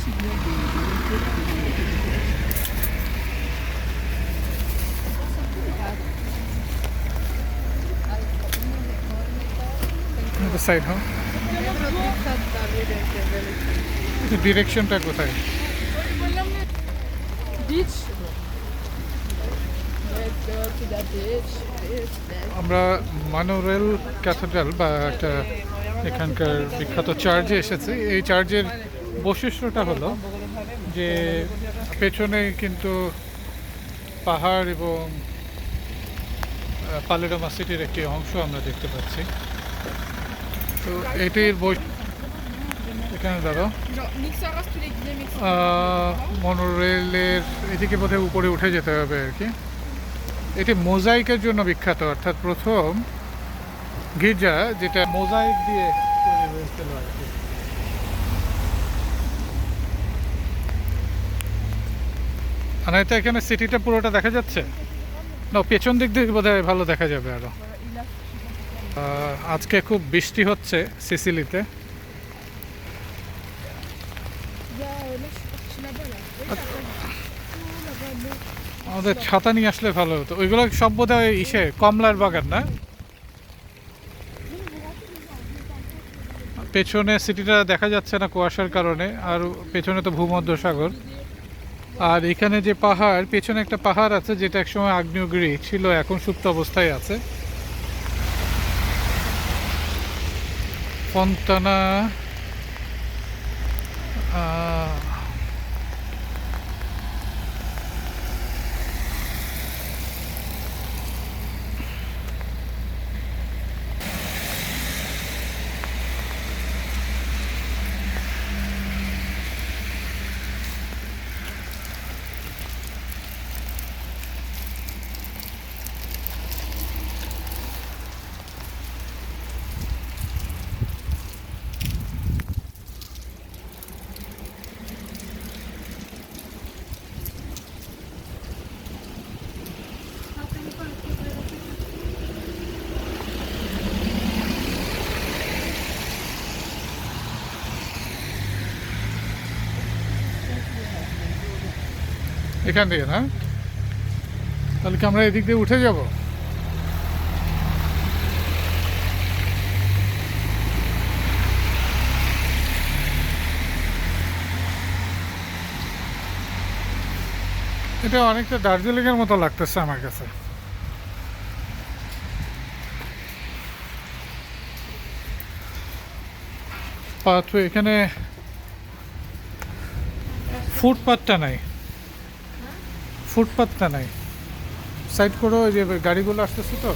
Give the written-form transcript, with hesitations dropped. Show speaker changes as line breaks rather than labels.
The side, huh? ডিরেকশনটা কোথায়?
Beach. Let's go to the beach.
আমরা monorail cathedral বা একটা এখানকার বিখ্যাত চার্চে এসেছি। এই চার্চের বৈশিষ্ট্যটা হলো যে পেছনে কিন্তু পাহাড় এবং পালেরোমা সিটির একটি অংশ আমরা দেখতে পাচ্ছি। তো এটির এখানে দাঁড়ো
Genre, mixeur reste tous les guillemets mexicains.
মনোরেলের এদিকে বোধহয় উপরে উঠে যেতে হবে আর কি। এটি মোজাইকের জন্য বিখ্যাত, অর্থাৎ প্রথম গির্জা যেটা মোজাইক দিয়ে তৈরি হয়েছিল আর কি। আনাইতে এখানে সিটিটা পুরোটা দেখা যাচ্ছে না? পেছন দিক দিয়ে বোধহয় ভালো দেখা যাবে আরো। আজকে খুব বৃষ্টি হচ্ছে সিসিলিতে। আমাদের ছাতা নিয়ে আসলে ভালো হতো। ওইগুলো সব বোধহয় ইসে কমলার বাগান না? পেছনে সিটিটা দেখা যাচ্ছে না কুয়াশার কারণে, আর পেছনে তো ভূমধ্যসাগর। আর এখানে যে পাহাড়, পেছনে একটা পাহাড় আছে যেটা একসময় আগ্নেয়গিরি ছিল, এখন সুপ্ত অবস্থায় আছে। ফন্তানা এখান থেকে না? তাহলে কি আমরা এদিক দিয়ে উঠে যাব? এটা অনেকটা দার্জিলিংয়ের মতো লাগতেছে আমার কাছে। পাথওয়ে, এখানে ফুটপাথটা নাই, ফুটপাথটা নাই। সাইড করো, ওই যে গাড়িগুলো আসতেছে তো।